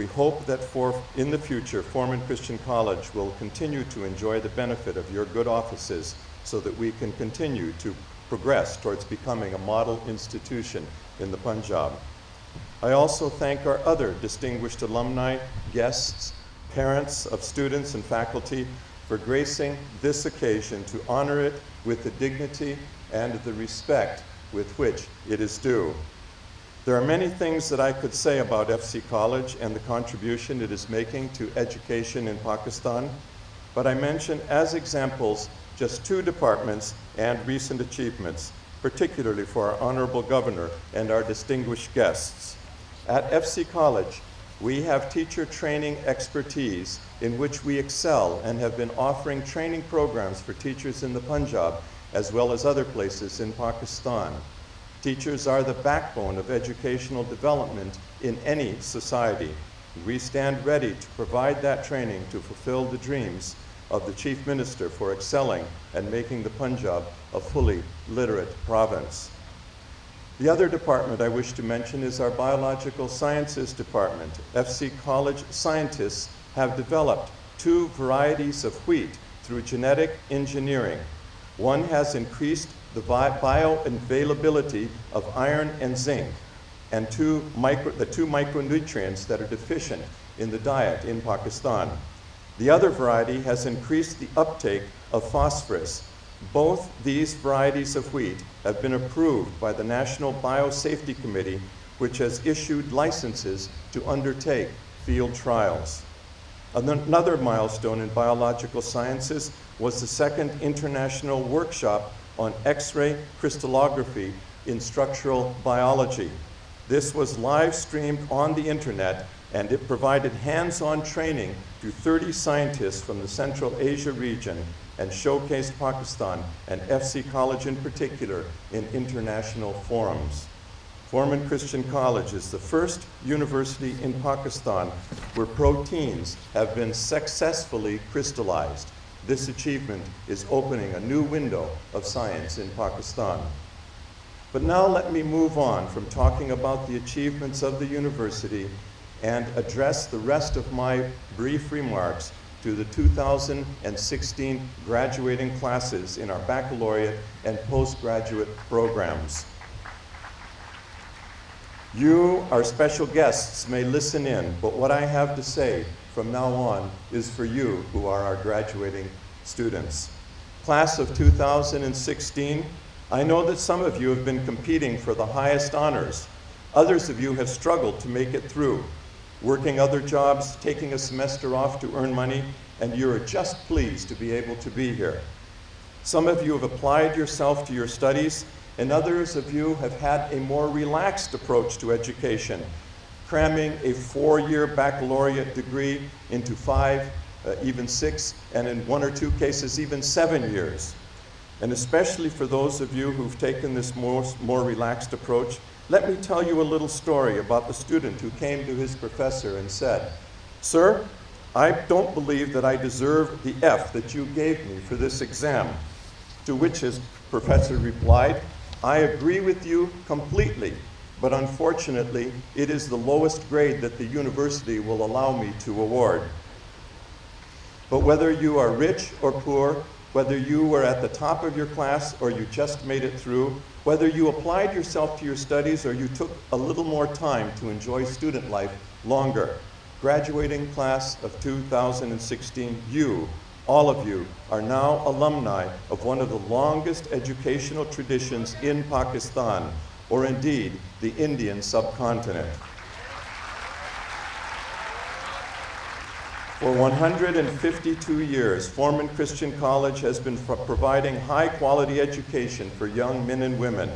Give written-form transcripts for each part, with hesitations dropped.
We hope that in the future, Foreman Christian College will continue to enjoy the benefit of your good offices so that we can continue to progress towards becoming a model institution in the Punjab. I also thank our other distinguished alumni, guests, parents of students and faculty for gracing this occasion to honor it with the dignity and the respect with which it is due. There are many things that I could say about FC College and the contribution it is making to education in Pakistan, but I mention as examples just two departments and recent achievements, particularly for our Honorable Governor and our distinguished guests. At FC College, we have teacher training expertise in which we excel and have been offering training programs for teachers in the Punjab as well as other places in Pakistan. Teachers are the backbone of educational development in any society. We stand ready to provide that training to fulfill the dreams of the Chief Minister for excelling and making the Punjab a fully literate province. The other department I wish to mention is our Biological Sciences Department. FC College scientists have developed two varieties of wheat through genetic engineering. One has increased the bioavailability of iron and zinc, and the two micronutrients that are deficient in the diet in Pakistan. The other variety has increased the uptake of phosphorus. Both these varieties of wheat have been approved by the National Biosafety Committee, which has issued licenses to undertake field trials. Another milestone in biological sciences was the second international workshop on X-ray crystallography in structural biology. This was live streamed on the internet, and it provided hands-on training to 30 scientists from the Central Asia region and showcased Pakistan and FC College in particular in international forums. Foreman Christian College is the first university in Pakistan where proteins have been successfully crystallized. This achievement is opening a new window of science in Pakistan. But now let me move on from talking about the achievements of the university and address the rest of my brief remarks to the 2016 graduating classes in our baccalaureate and postgraduate programs. You, our special guests, may listen in, but what I have to say from now on is for you who are our graduating students. Class of 2016, I know that some of you have been competing for the highest honors. Others of you have struggled to make it through, working other jobs, taking a semester off to earn money, and you're just pleased to be able to be here. Some of you have applied yourself to your studies, and others of you have had a more relaxed approach to education, cramming a 4-year baccalaureate degree into 5, even 6, and in 1 or 2 cases, even 7 years. And especially for those of you who've taken this more relaxed approach, let me tell you a little story about the student who came to his professor and said, "Sir, I don't believe that I deserve the F that you gave me for this exam." To which his professor replied, "I agree with you completely, but unfortunately, it is the lowest grade that the university will allow me to award." But whether you are rich or poor, whether you were at the top of your class or you just made it through, whether you applied yourself to your studies or you took a little more time to enjoy student life longer, graduating class of 2016, you, all of you, are now alumni of one of the longest educational traditions in Pakistan, or indeed the Indian subcontinent. For 152 years, Foreman Christian College has been providing high-quality education for young men and women.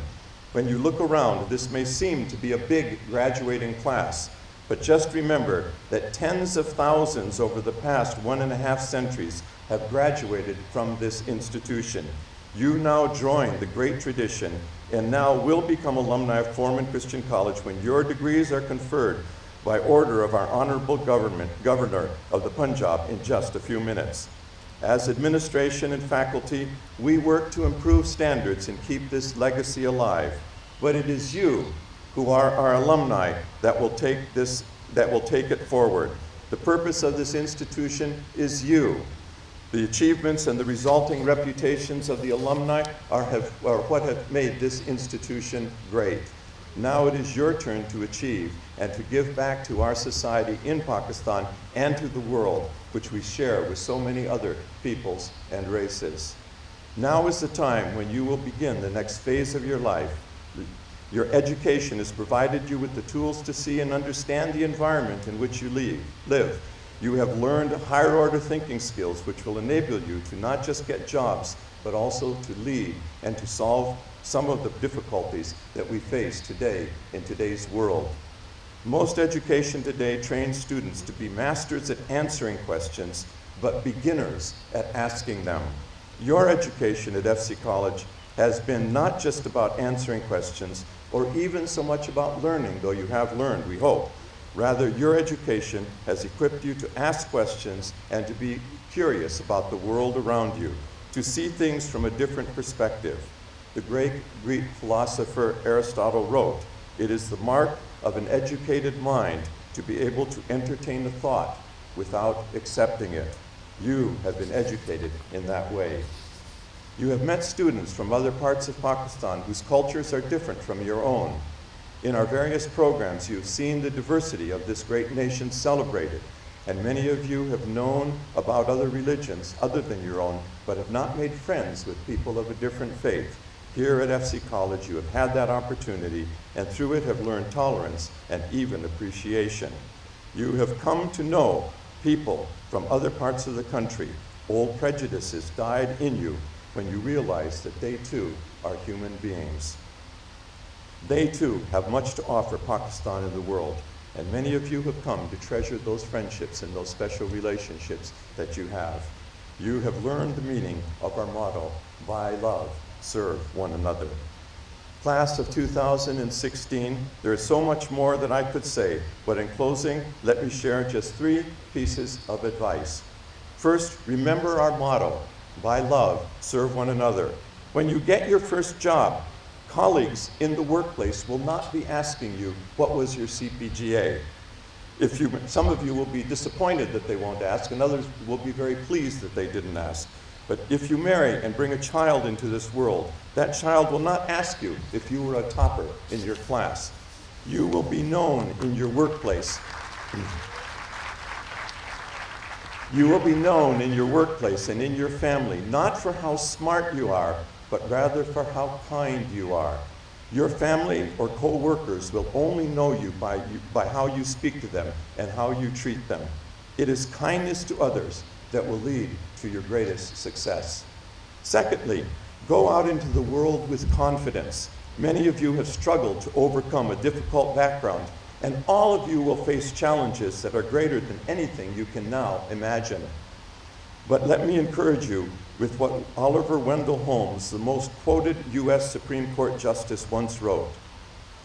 When you look around, this may seem to be a big graduating class, but just remember that tens of thousands over the past 1.5 centuries have graduated from this institution. You now join the great tradition and now will become alumni of Foreman Christian College when your degrees are conferred by order of our Honorable Governor of the Punjab in just a few minutes. As administration and faculty, we work to improve standards and keep this legacy alive. But it is you who are our alumni that will take this that will take it forward. The purpose of this institution is you. The achievements and the resulting reputations of the alumni are what have made this institution great. Now it is your turn to achieve and to give back to our society in Pakistan and to the world, which we share with so many other peoples and races. Now is the time when you will begin the next phase of your life. Your education has provided you with the tools to see and understand the environment in which you live. You have learned higher order thinking skills which will enable you to not just get jobs, but also to lead and to solve some of the difficulties that we face today in today's world. Most education today trains students to be masters at answering questions, but beginners at asking them. Your education at FC College has been not just about answering questions or even so much about learning, though you have learned, we hope. Rather, your education has equipped you to ask questions and to be curious about the world around you, to see things from a different perspective. The great Greek philosopher Aristotle wrote, "It is the mark of an educated mind to be able to entertain a thought without accepting it." You have been educated in that way. You have met students from other parts of Pakistan whose cultures are different from your own. In our various programs, you've seen the diversity of this great nation celebrated, and many of you have known about other religions other than your own, but have not made friends with people of a different faith. Here at FC College, you have had that opportunity, and through it have learned tolerance and even appreciation. You have come to know people from other parts of the country. Old prejudices died in you when you realized that they too are human beings. They too have much to offer Pakistan and the world, and many of you have come to treasure those friendships and those special relationships that you have. You have learned the meaning of our motto, by love, serve one another. Class of 2016, there is so much more that I could say, but in closing, let me share just 3 pieces of advice. First, remember our motto, by love, serve one another. When you get your first job, colleagues in the workplace will not be asking you, what was your CPGA? Some of you will be disappointed that they won't ask, and others will be very pleased that they didn't ask. But if you marry and bring a child into this world, that child will not ask you if you were a topper in your class. You will be known in your workplace. You will be known in your workplace and in your family, not for how smart you are, but rather for how kind you are. Your family or co-workers will only know you by how you speak to them and how you treat them. It is kindness to others that will lead to your greatest success. Secondly, go out into the world with confidence. Many of you have struggled to overcome a difficult background, and all of you will face challenges that are greater than anything you can now imagine. But let me encourage you with what Oliver Wendell Holmes, the most quoted U.S. Supreme Court Justice, once wrote.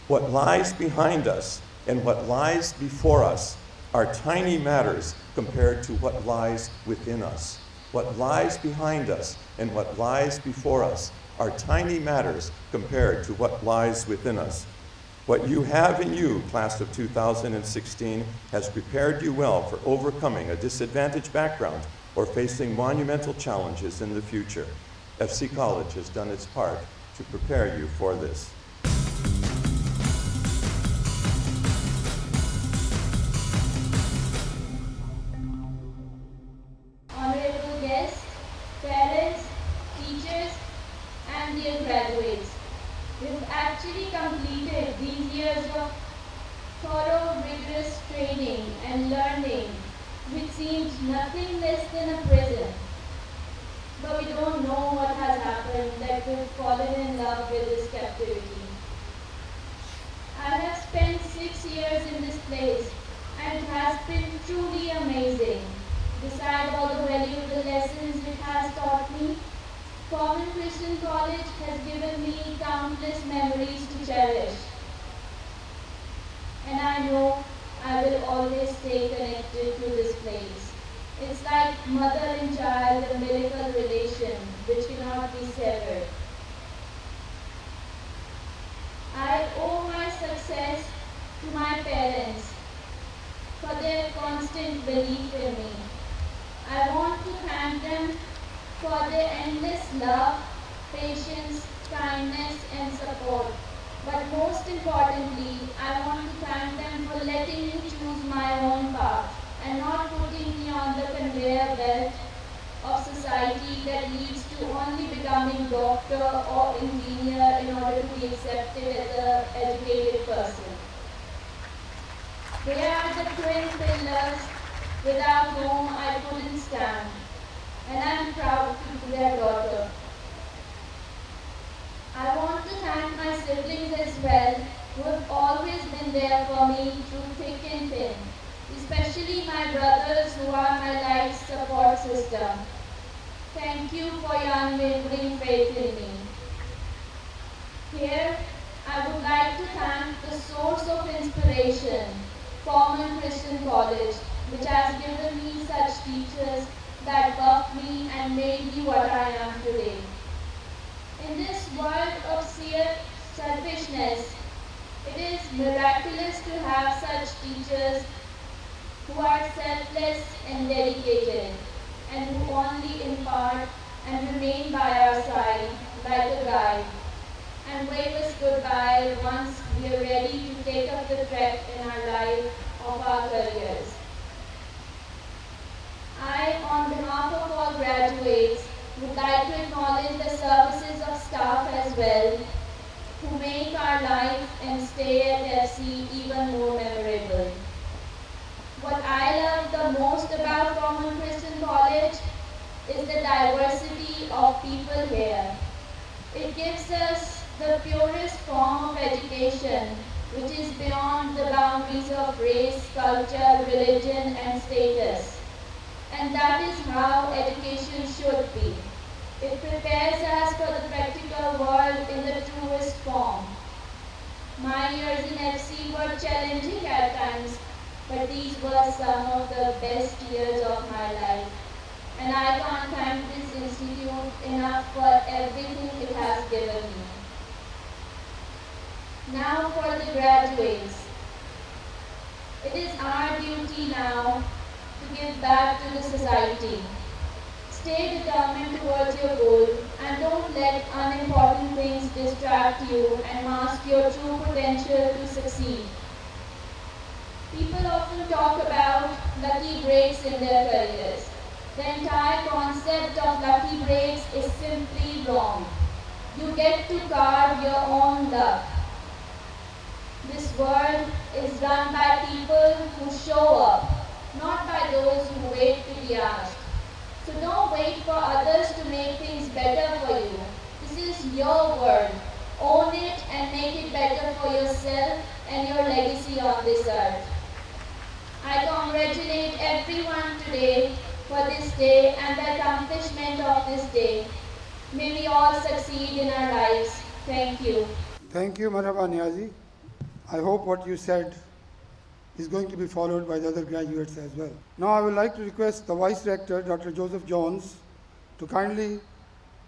What lies behind us and what lies before us are tiny matters compared to what lies within us. What lies behind us and what lies before us are tiny matters compared to what lies within us. What you have in you, class of 2016, has prepared you well for overcoming a disadvantaged background or facing monumental challenges in the future. FC College has done its part to prepare you for this. Honorable guests, parents, teachers, and dear graduates, we've actually completed these years of thorough, rigorous training and learning, which seemed nothing less than a prison. But we don't know what has happened that we've fallen in love with this captivity. I have spent 6 years in this place, and it has been truly amazing. Beside all the valuable lessons it has taught me, Common Christian College has given me countless memories to cherish. And I know I will always stay connected to this place. It's like mother and child, a miracle relation which cannot be severed. I owe my success to my parents constant belief in me. I want to thank them for their endless love, patience, kindness, and support. But most importantly, I want to thank them for letting me choose my own path and not putting me on the conveyor belt of society that leads to only becoming doctor or engineer in order to be accepted as an educated person. They are the twin pillars without whom I couldn't stand, and I'm proud to be their daughter. I want to thank my siblings as well, who have always been there for me through thick and thin, especially my brothers who are my life's support system. Thank you for your unwavering faith in me. Here, I would like to thank the source of inspiration, Forman Christian College, which has given me such teachers that buffed me and made me what I am today. In this world of sheer selfishness, it is miraculous to have such teachers who are selfless and dedicated, and who only impart and remain by our side like a guide, and wave us goodbye once we are ready to take up the trek in our life of our careers. I, on behalf of all graduates, would like to acknowledge the services of staff as well, who make our life and stay at FC even more memorable. What I love the most about Forman Christian College is the diversity of people here. It gives us the purest form of education, which is beyond the boundaries of race, culture, religion, and status. And that is how education should be. It prepares us for the practical world in the truest form. My years in FC were challenging at times, but these were some of the best years of my life. And I can't thank this institute enough for everything it has given me. Now for the graduates. It is our duty now to give back to the society. Stay determined towards your goal and don't let unimportant things distract you and mask your true potential to succeed. People often talk about lucky breaks in their careers. The entire concept of lucky breaks is simply wrong. You get to carve your own luck. This world is run by people who show up, not by those who wait to be asked. So don't wait for others to make things better for you. This is your world. Own it and make it better for yourself and your legacy on this earth. I congratulate everyone today for this day and the accomplishment of this day. May we all succeed in our lives. Thank you. Thank you, Marhaba Niazi. I hope what you said is going to be followed by the other graduates as well. Now I would like to request the Vice Rector, Dr. Joseph Jones, to kindly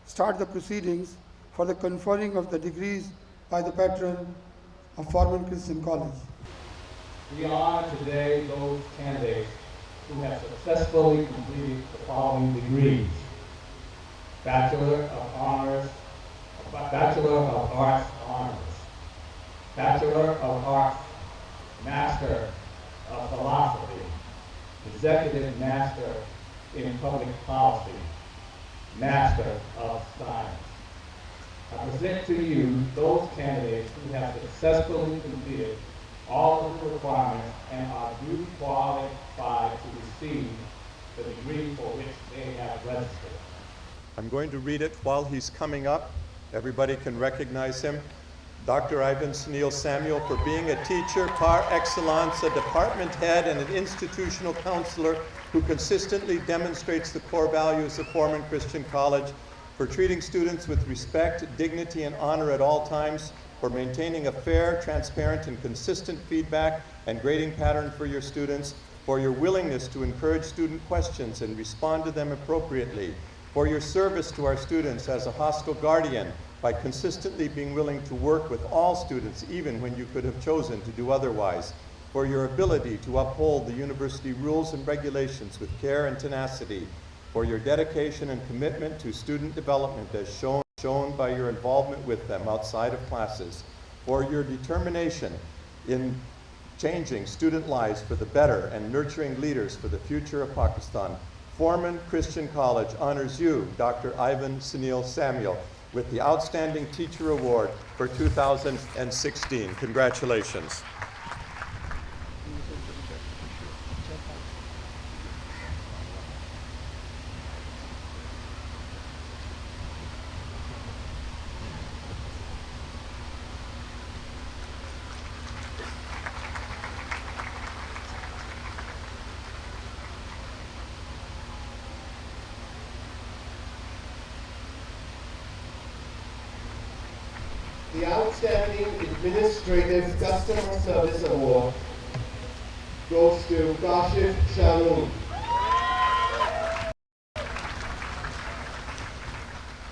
start the proceedings for the conferring of the degrees by the patron of Forman Christian College. We honor today those candidates who have successfully completed the following degrees: Bachelor of Arts Honors, Bachelor of Arts, Master of Philosophy, Executive Master in Public Policy, Master of Science. I present to you those candidates who have successfully completed all of the requirements and are duly qualified to receive the degree for which they have registered. I'm going to read it while he's coming up. Everybody can recognize him. Dr. Ivan Sunil Samuel, for being a teacher par excellence, a department head, and an institutional counselor who consistently demonstrates the core values of Forman Christian College, for treating students with respect, dignity, and honor at all times, for maintaining a fair, transparent, and consistent feedback and grading pattern for your students, for your willingness to encourage student questions and respond to them appropriately, for your service to our students as a hostile guardian by consistently being willing to work with all students even when you could have chosen to do otherwise, for your ability to uphold the university rules and regulations with care and tenacity, for your dedication and commitment to student development as shown by your involvement with them outside of classes, for your determination in changing student lives for the better and nurturing leaders for the future of Pakistan. Foreman Christian College honors you, Dr. Ivan Sunil Samuel, with the Outstanding Teacher Award for 2016. Congratulations. The Outstanding Administrative Customer Service Award goes to Kashif Sharoon.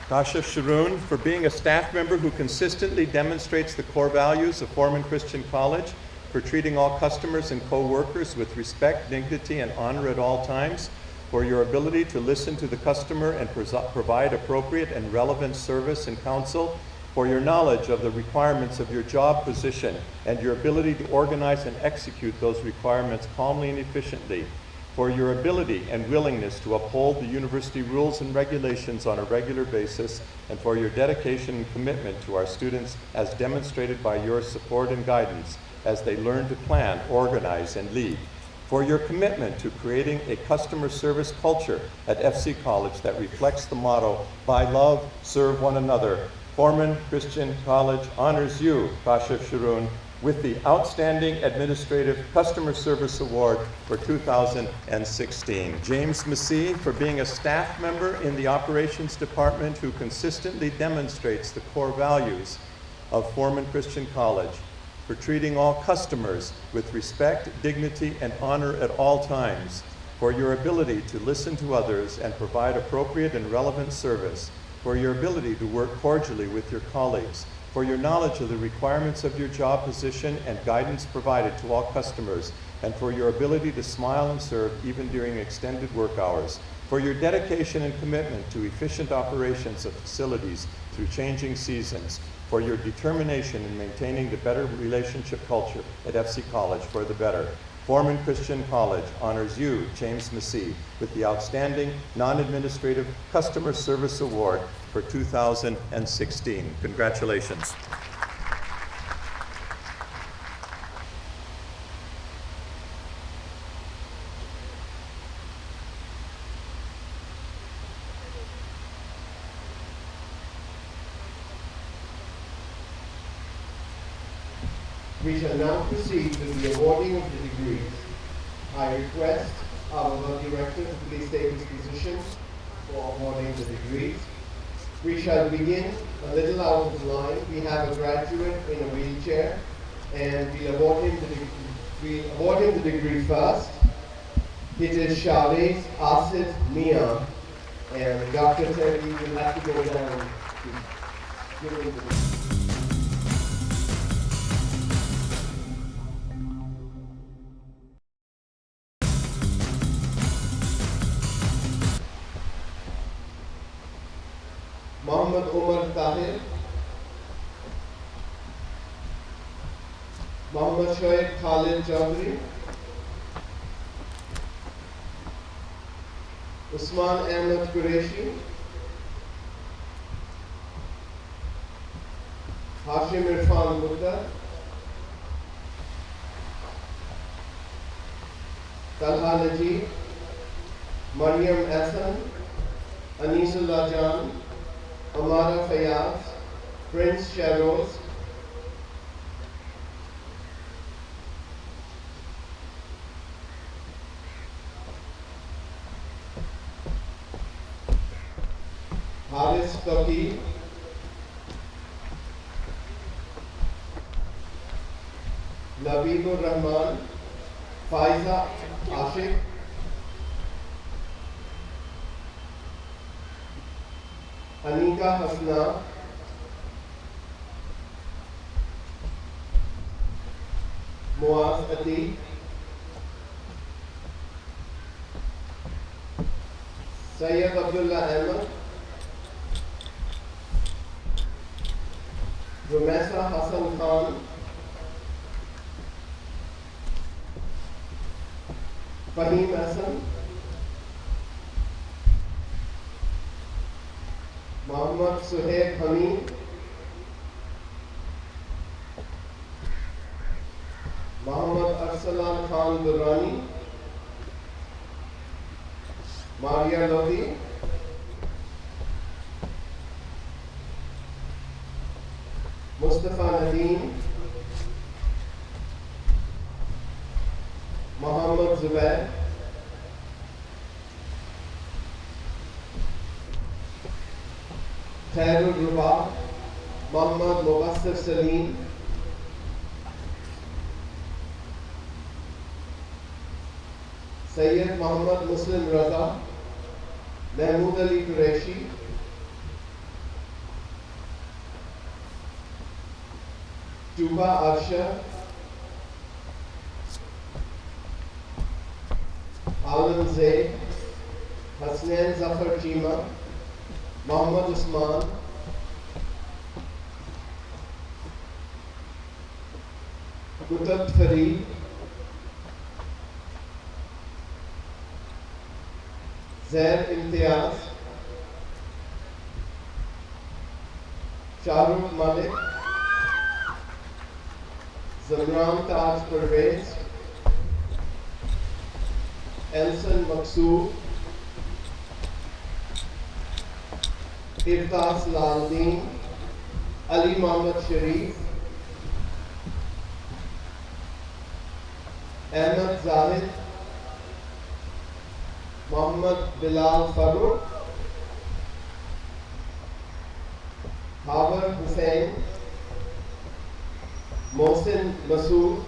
Kashif Sharoon, for being a staff member who consistently demonstrates the core values of Foreman Christian College, for treating all customers and co-workers with respect, dignity, and honor at all times, for your ability to listen to the customer and provide appropriate and relevant service and counsel, for your knowledge of the requirements of your job position and your ability to organize and execute those requirements calmly and efficiently, for your ability and willingness to uphold the university rules and regulations on a regular basis, and for your dedication and commitment to our students as demonstrated by your support and guidance as they learn to plan, organize, and lead, for your commitment to creating a customer service culture at FC College that reflects the motto, "By love, serve one another." Foreman Christian College honors you, Kashif Sharoon, with the Outstanding Administrative Customer Service Award for 2016. James Massey, for being a staff member in the Operations Department who consistently demonstrates the core values of Foreman Christian College, for treating all customers with respect, dignity, and honor at all times, for your ability to listen to others and provide appropriate and relevant service, for your ability to work cordially with your colleagues, for your knowledge of the requirements of your job position and guidance provided to all customers, and for your ability to smile and serve even during extended work hours, for your dedication and commitment to efficient operations of facilities through changing seasons, for your determination in maintaining the better relationship culture at FC College for the better. Foreman Christian College honors you, James Massey, with the Outstanding Non-Administrative Customer Service Award for 2016. Congratulations. We shall now proceed with the awarding of the degrees. I request our director to please take his position for awarding the degrees. We shall begin a little out of the line. We have a graduate in a wheelchair, and we'll award him the degree first. It is Shahriz Asid Mia, and Dr. said he will have to go down to give him the degree. Mohammad Umar Tahir, Mohammad Shoaib Khalid Chaudhry, Usman Ahmed Qureshi, Hashim Irfan Gupta, Talha Najib, Maryam Ahsan, Anisullah Jan, Amara Fayaz, Prince Shahroz, Haris Taqi, Nabibur Rahman, Faiza Ashik, Anika Hasna, Muaz Atiq, Sayyid Abdullah Ahmed, Rumesa Hassan Khan, Fahim Hassan, Muhammad Suhaib Hamid, Muhammad Arsalan Khan Durrani, Maria Lodi, Mustafa Nadeem, Muhammad Zubair, Khairul Ruba, Muhammad Mubassir Salim, Sayyid Muhammad Muslim Raza, Mahmood Ali Qureshi, Tuba Arsha, Alam Zaid, Hasnain Zafar Chima, Muhammad Usman, Kutab Fareed, Zaid Imtiaz, Shahrukh Malik, Zamran Taj Pervez, Elson Maqsood, Irtas Laldeen, Ali Muhammad Sharif, Ahmed Zahid, Muhammad Bilal Farooq, Habar Hussain, Mohsin Masood,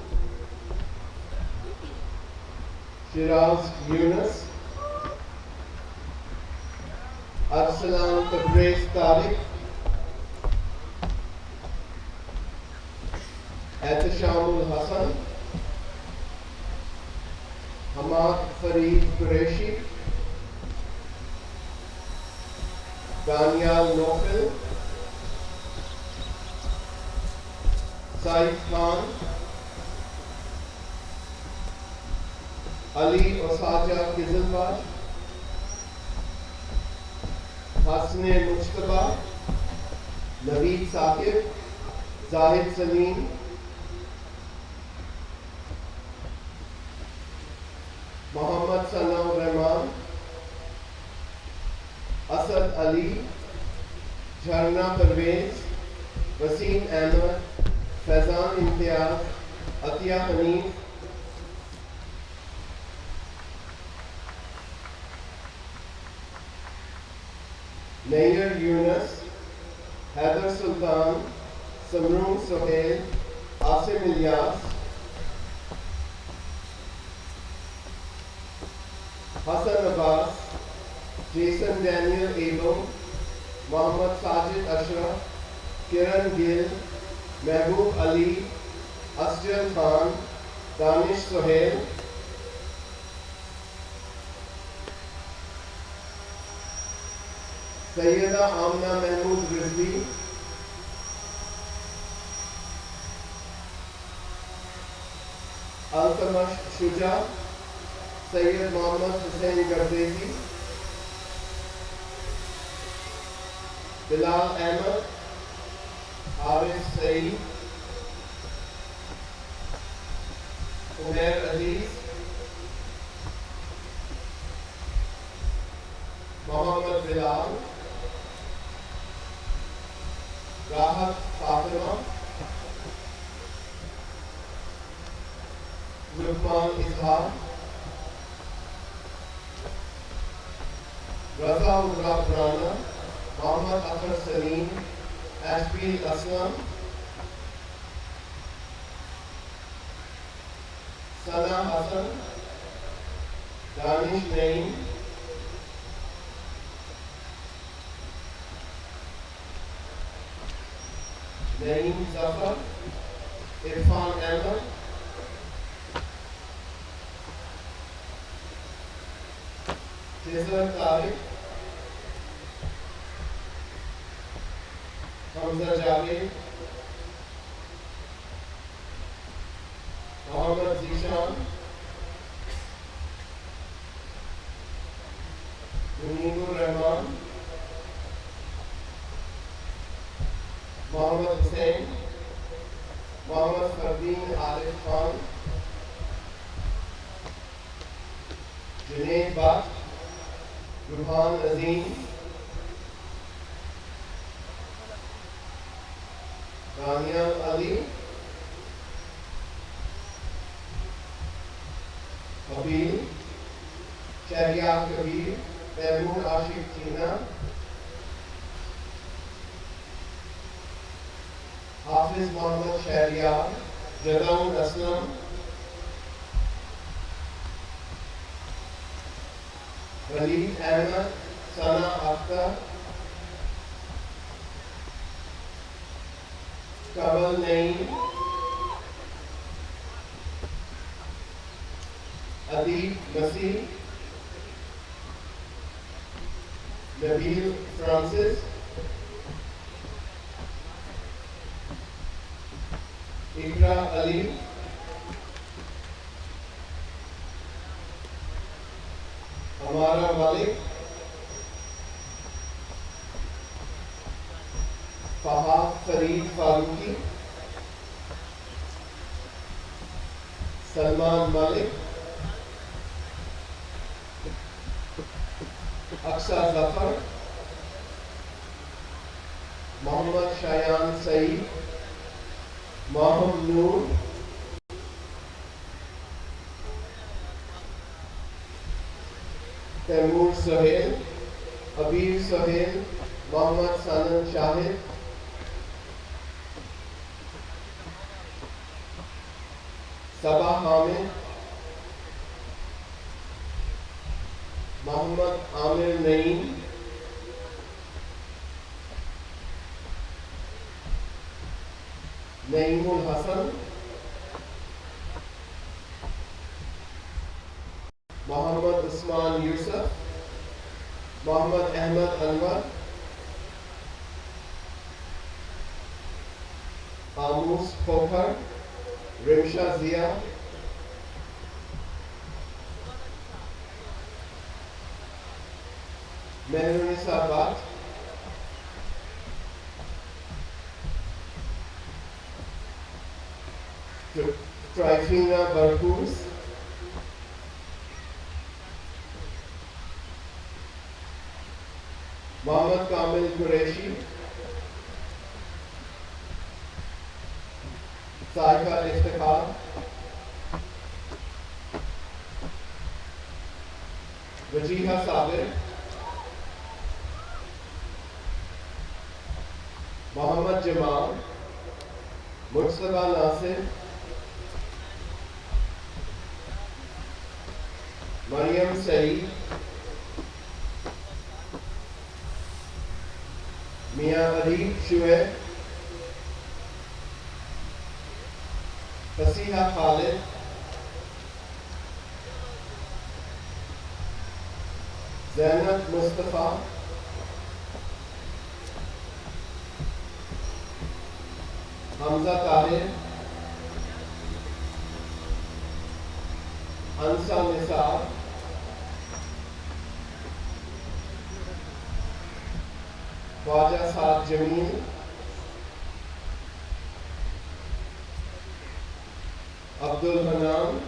Shiraz Yunus, Arsalan Tabriz Tariq, Ehtishamul Hassan, Hamad Fareed Qureshi, Daniel Nofil, Said Khan, Ali Osaja Kizilwaj, Hasne Mujtaba, Naveed Saqib, Zahid Salim, Muhammad Sanam Rahman, Asad Ali, Jharna Parvez, Wasim Ahmed, Faizan Imtiaz, Atiya Hanif, Nair Yunus, Heather Sultan, Samroon Sohail, Asim Ilyas, Hassan Abbas, Jason Daniel Abel, Muhammad Sajid Ashraf, Kiran Gill, Mehboob Ali, Asjad Khan, Danish Sohail, Sayyida Amna Mahmood Rizvi, Altamash Shuja, Sayyid Muhammad Hussain Gardezi, Bilal Ahmed, Arif Saeed, Umair Aziz, Muhammad Bilal, Rahat Fatima, Lukman Izhar, Raza Urab Rana, Muhammad Akhar Salim, Ashbil Aslam, Sana Hassan, Danish Naeem, Naeem Zafar, Irfan Ahmed, جزر طارق، حمزہ جاوید، محمد ذیشان، منیب الرحمان، محمد حسین، محمد فردین عارف خان، جنید بٹ، روحان عظیم، دانیال علی، حبیل، شہریار کبیر، محمود عاشق چینا، حافظ محمد شہریار، جدعون اسلم، ولید احمد، ثنا اختر، کمل نعیم، ادیب مسیح، نبیل Francis, Iqra Ali, Humaira Malik, Fahad Farid Farooqi, Salman Malik, Aqsa Zafar, Muhammad Shayan Saeed, Maham Noor, Taimur Sohail, Abeer Sohail, Muhammad Salim Shahid, Saba Hamid, Muhammad Amir Naeem, Naeem ul-Hassan, Muhammad Usman Yousuf, Muhammad Ahmed Anwar, Amos Khokhar, Rimsha Zia, Mehrunnisa Butt, Tryphena برکوس، محمد کامل قریشی، سائقہ افتخار، وجیہہ صابر، محمد جمال، مجتبیٰ ناصر، مریم سعید، میاں غریب شعیب، فصیحہ خالد، زینب مصطفیٰ، حمزہ طاہر، انسا نثار، خواجہ سعد جمیل، عبد الحنان،